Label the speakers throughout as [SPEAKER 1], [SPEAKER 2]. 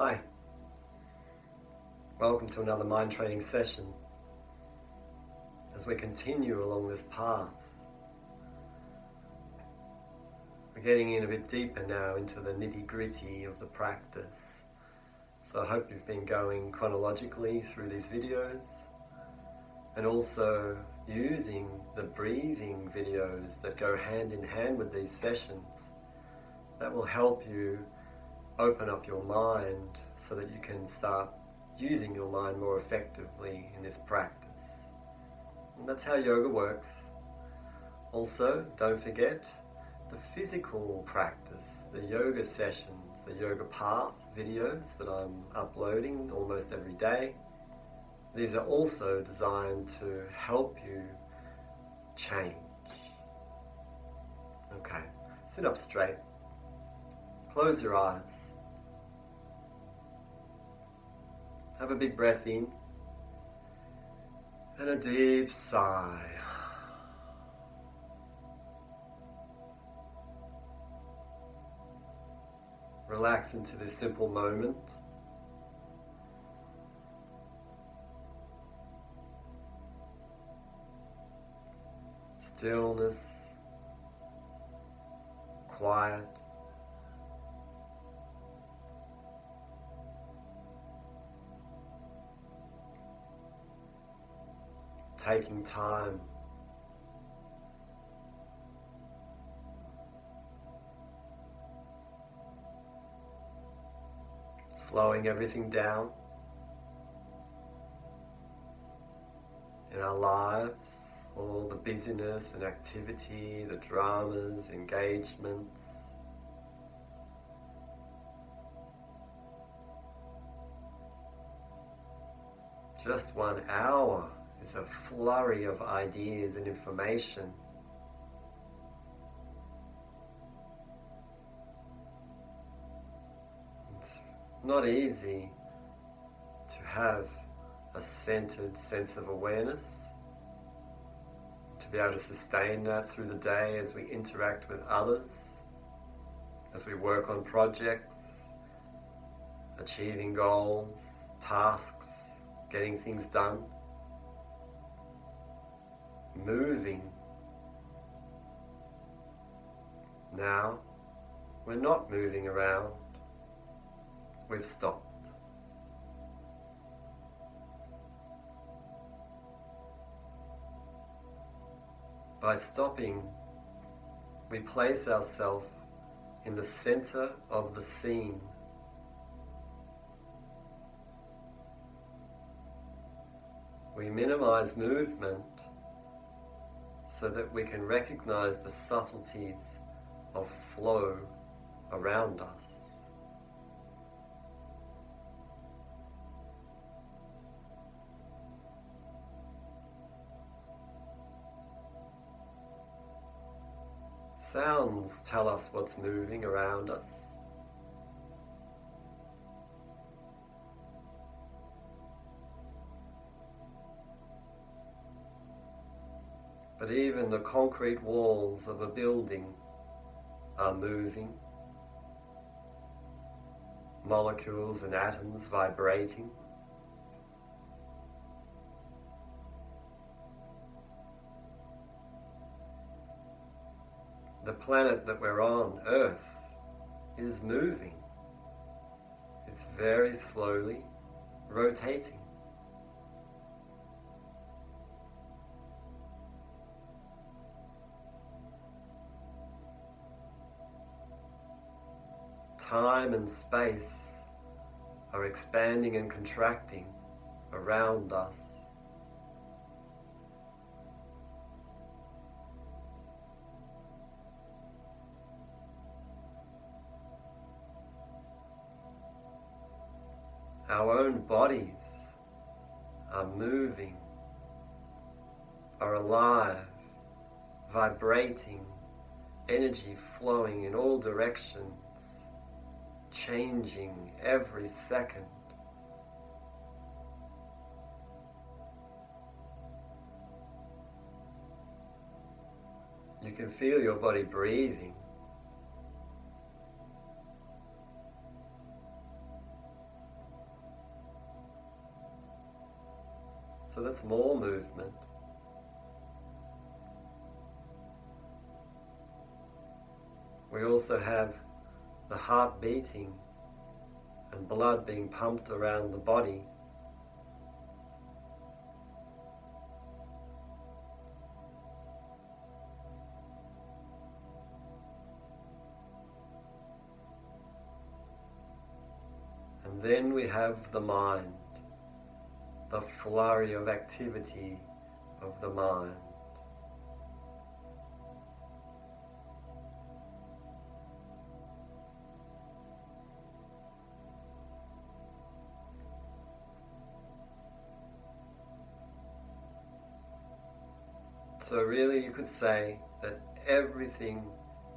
[SPEAKER 1] Hi, welcome to another mind training session as we continue along this path. We're getting in a bit deeper now into the nitty-gritty of the practice. So I hope you've been going chronologically through these videos and also using the breathing videos that go hand in hand with these sessions. That will help you open up your mind so that you can start using your mind more effectively in this practice. And that's how yoga works. Also, don't forget the physical practice, the yoga sessions, the yoga path videos that I'm uploading almost every day. These are also designed to help you change. Okay, sit up straight. Close your eyes. Have a big breath in and a deep sigh. Relax into this simple moment. Stillness, quiet. Taking time. Slowing everything down in our lives, all the busyness and activity, the dramas, engagements. Just 1 hour is a flurry of ideas and information. It's not easy to have a centered sense of awareness, to be able to sustain that through the day as we interact with others, as we work on projects, achieving goals, tasks, getting things done. Moving. Now, we're not moving around. We've stopped. By stopping, we place ourselves in the center of the scene. We minimize movement so that we can recognize the subtleties of flow around us. Sounds tell us what's moving around us. But even the concrete walls of a building are moving, molecules and atoms vibrating. The planet that we're on, Earth, is moving. It's very slowly rotating. Time and space are expanding and contracting around us. Our own bodies are moving, are alive, vibrating, energy flowing in all directions, changing every second. You can feel your body breathing. So that's more movement. We also have the heart beating and blood being pumped around the body. And then we have the mind, the flurry of activity of the mind. So really you could say that everything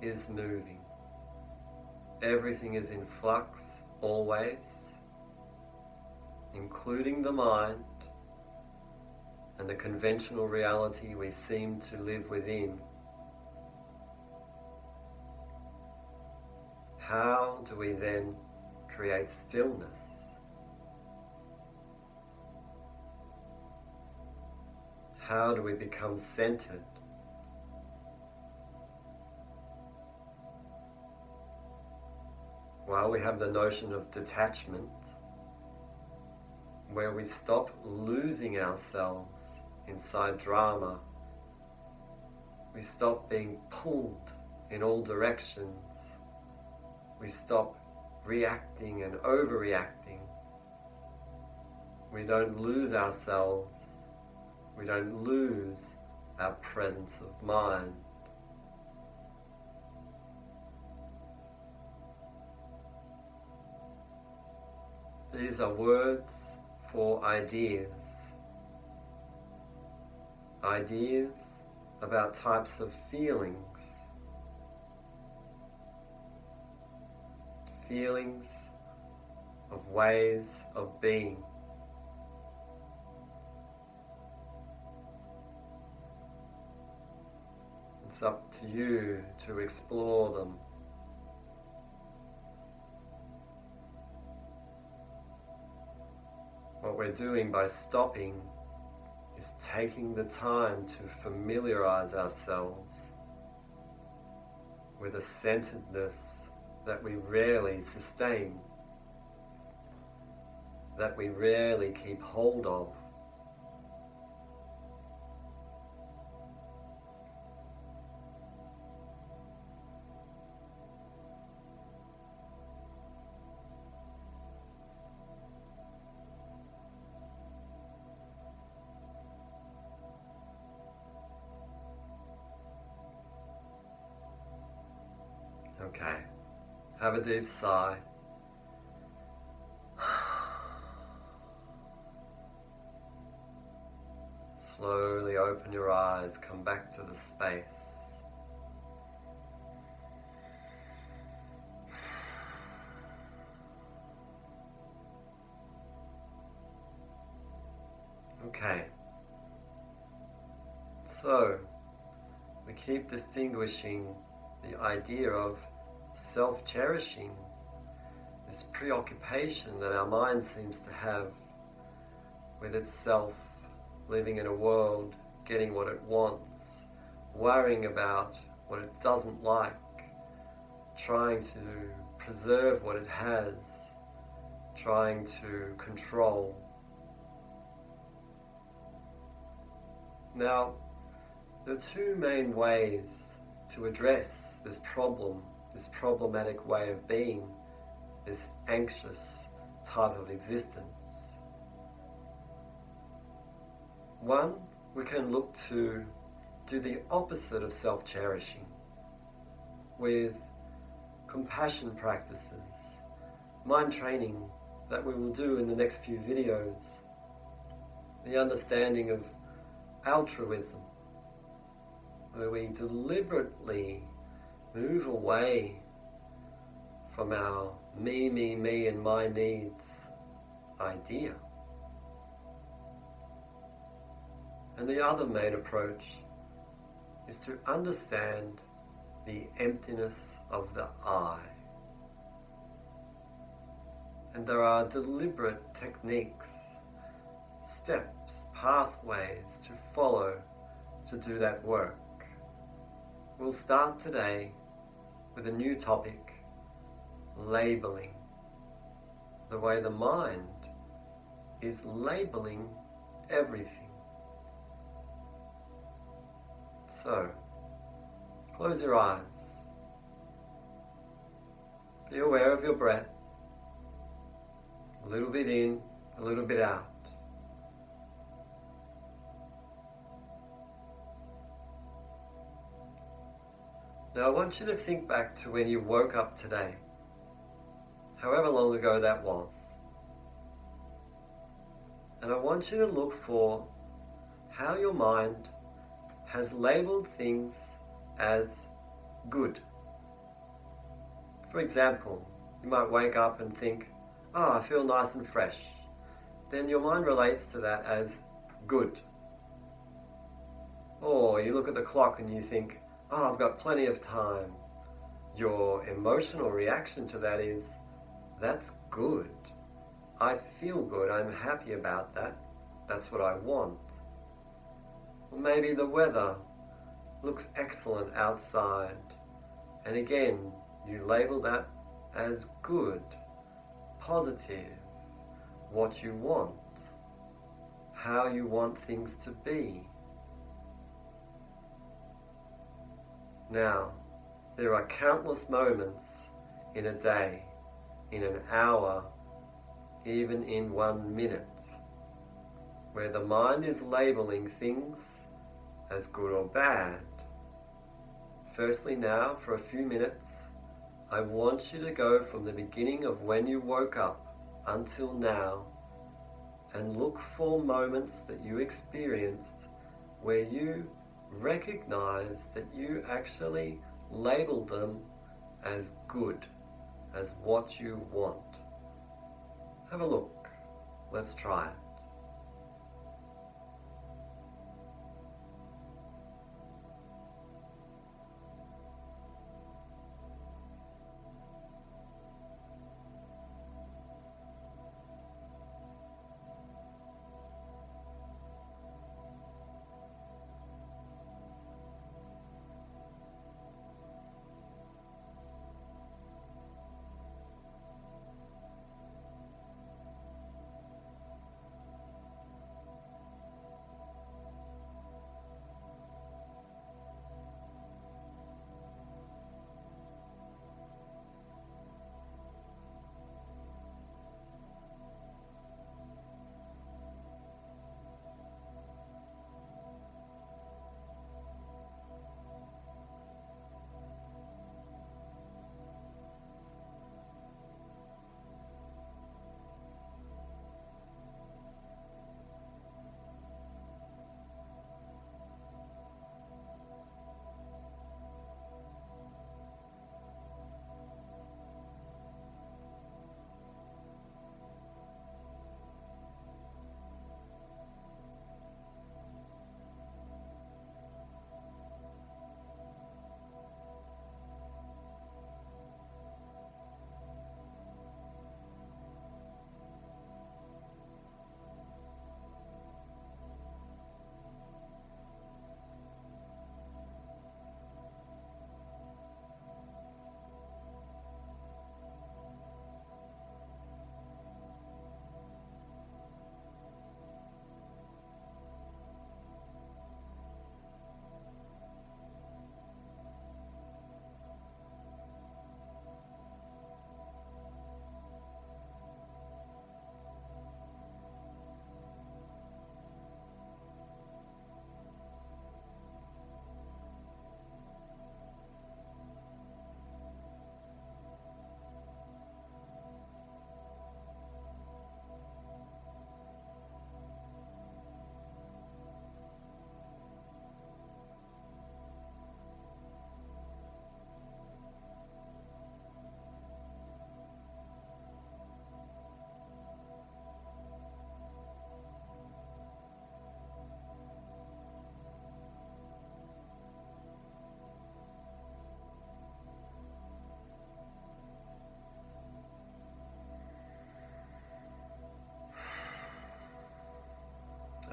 [SPEAKER 1] is moving. Everything is in flux always, including the mind and the conventional reality we seem to live within. How do we then create stillness? How do we become centered? Well, we have the notion of detachment, where we stop losing ourselves inside drama. We stop being pulled in all directions. We stop reacting and overreacting. We don't lose ourselves. We don't lose our presence of mind. These are words for ideas. Ideas about types of feelings. Feelings of ways of being. It's up to you to explore them. What we're doing by stopping is taking the time to familiarize ourselves with a centeredness that we rarely sustain, that we rarely keep hold of. Okay, have a deep sigh. Slowly open your eyes, come back to the space. Okay, so we keep distinguishing the idea of self-cherishing, this preoccupation that our mind seems to have with itself, living in a world, getting what it wants, worrying about what it doesn't like, trying to preserve what it has, trying to control. Now, there are two main ways to address this problem, this problematic way of being, this anxious type of existence. One, we can look to do the opposite of self-cherishing with compassion practices, mind training that we will do in the next few videos, the understanding of altruism, where we deliberately move away from our me, and my needs idea. And the other main approach is to understand the emptiness of the I. And there are deliberate techniques, steps, pathways to follow to do that work. We'll start today with a new topic, labeling. The way the mind is labeling everything. So, close your eyes. Be aware of your breath. A little bit in, a little bit out. Now I want you to think back to when you woke up today, however long ago that was. And I want you to look for how your mind has labeled things as good. For example, you might wake up and think, oh, I feel nice and fresh. Then your mind relates to that as good. Or you look at the clock and you think, oh, I've got plenty of time. Your emotional reaction to that is, that's good. I feel good. I'm happy about that. That's what I want. Or maybe the weather looks excellent outside. And again, you label that as good, positive, what you want, how you want things to be. Now, there are countless moments in a day, in an hour, even in 1 minute, where the mind is labeling things as good or bad. Firstly now, for a few minutes, I want you to go from the beginning of when you woke up until now and look for moments that you experienced where you recognize that you actually labeled them as good, as what you want. Have a look. Let's try it.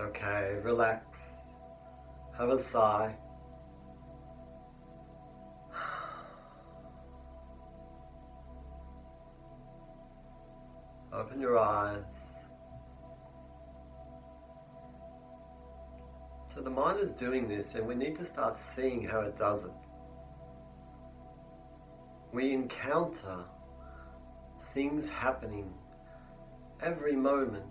[SPEAKER 1] Okay, relax. Have a sigh. Open your eyes. So the mind is doing this, and we need to start seeing how it does it. We encounter things happening every moment,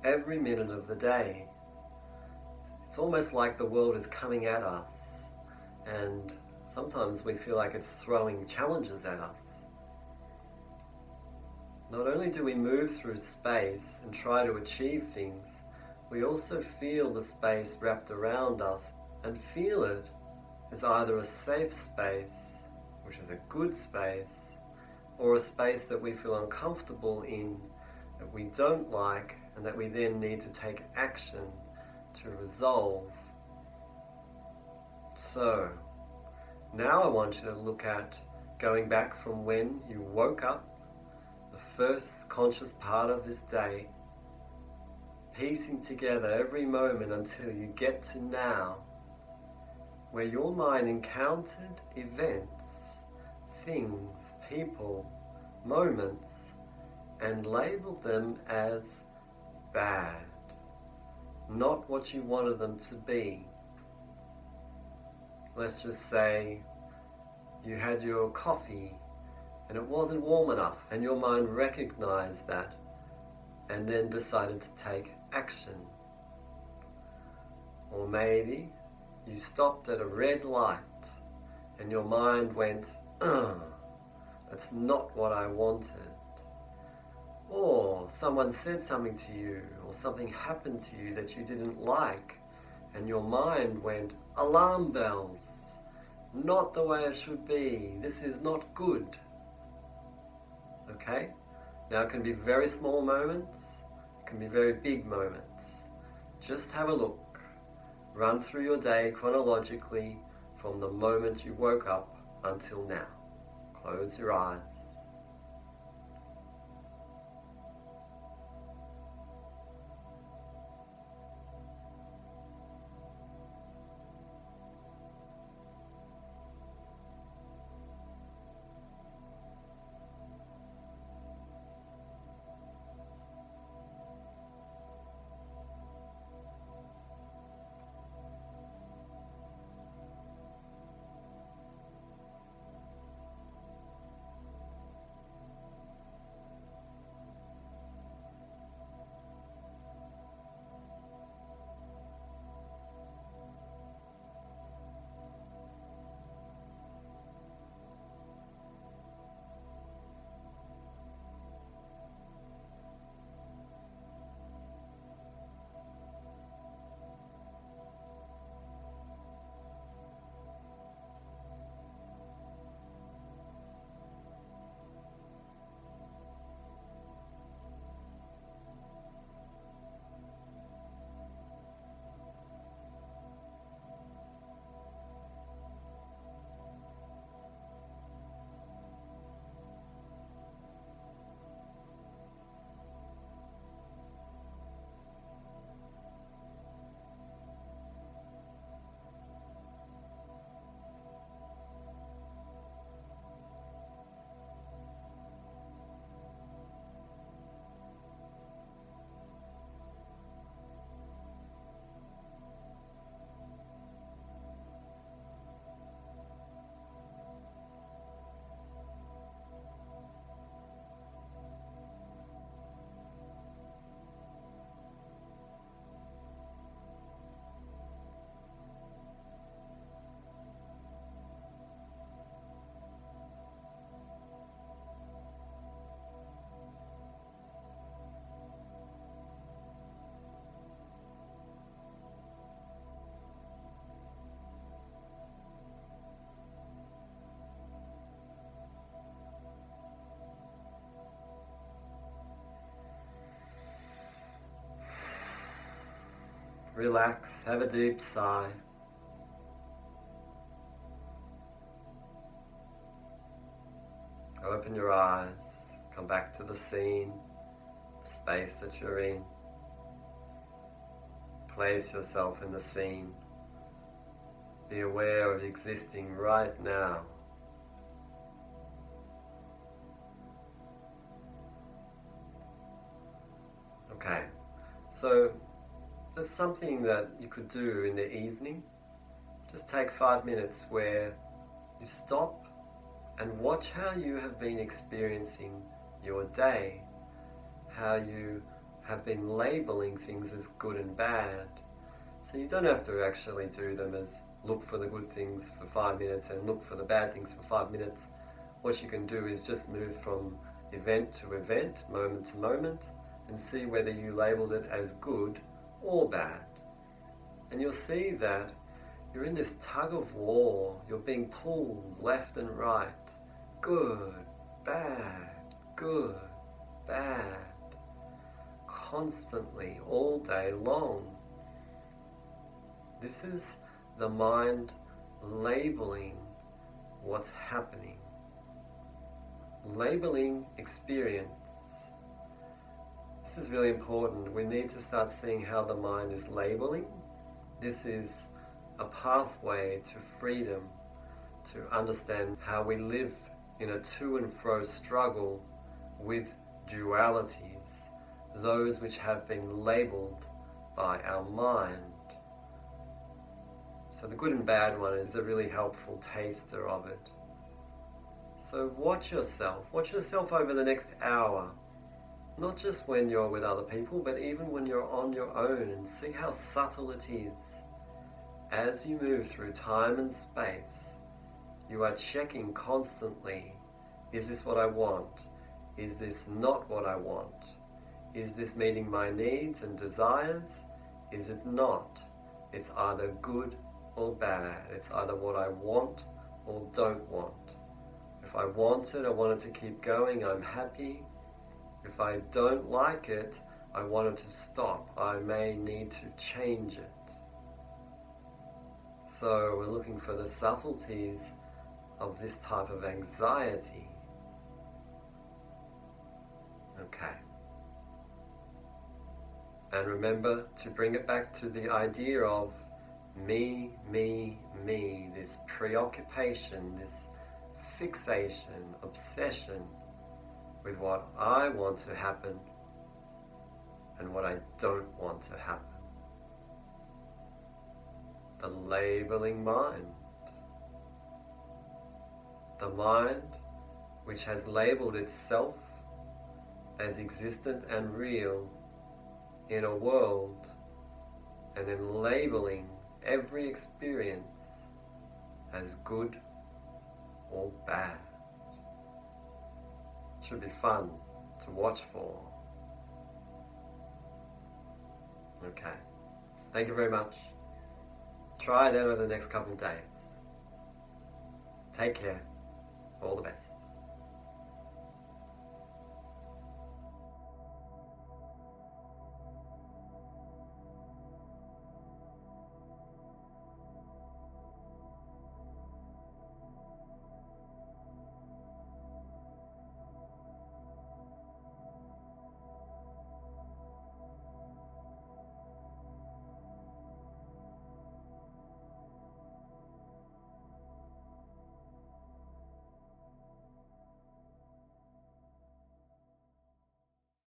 [SPEAKER 1] every minute of the day. It's almost like the world is coming at us, and sometimes we feel like it's throwing challenges at us. Not only do we move through space and try to achieve things, we also feel the space wrapped around us and feel it as either a safe space, which is a good space, or a space that we feel uncomfortable in, that we don't like, and that we then need to take action to resolve. So, now I want you to look at going back from when you woke up, the first conscious part of this day, piecing together every moment until you get to now, where your mind encountered events, things, people, moments, and labeled them as bad, not what you wanted them to be. Let's just say you had your coffee and it wasn't warm enough, and your mind recognized that and then decided to take action. Or maybe you stopped at a red light and your mind went, that's not what I wanted. Or someone said something to you, or something happened to you that you didn't like, and your mind went, alarm bells, not the way it should be, this is not good. Okay? Now it can be very small moments, it can be very big moments. Just have a look. Run through your day chronologically from the moment you woke up until now. Close your eyes. Relax, have a deep sigh. Open your eyes, come back to the scene, the space that you're in. Place yourself in the scene. Be aware of existing right now. Okay, so that's something that you could do in the evening. Just take 5 minutes where you stop and watch how you have been experiencing your day, how you have been labeling things as good and bad. So you don't have to actually do them as look for the good things for 5 minutes and look for the bad things for 5 minutes. What you can do is just move from event to event, moment to moment, and see whether you labeled it as good or bad. And you'll see that you're in this tug of war. You're being pulled left and right. Good, bad, good, bad. Constantly, all day long. This is the mind labeling what's happening. Labeling experience. This is really important. We need to start seeing how the mind is labeling. This is a pathway to freedom, to understand how we live in a to and fro struggle with dualities, those which have been labeled by our mind. So the good and bad one is a really helpful taster of it. So watch yourself over the next hour. Not just when you're with other people, but even when you're on your own, and see how subtle it is. As you move through time and space, you are checking constantly, is this what I want? Is this not what I want? Is this meeting my needs and desires? Is it not? It's either good or bad. It's either what I want or don't want. If I want it, I want it to keep going, I'm happy. If I don't like it, I want it to stop. I may need to change it. So we're looking for the subtleties of this type of anxiety. Okay. And remember to bring it back to the idea of me, this preoccupation, this fixation, obsession with what I want to happen and what I don't want to happen. The labeling mind. The mind which has labeled itself as existent and real in a world, and then labeling every experience as good or bad. Should be fun to watch for. Okay. Thank you very much. Try that over the next couple of days. Take care. All the best.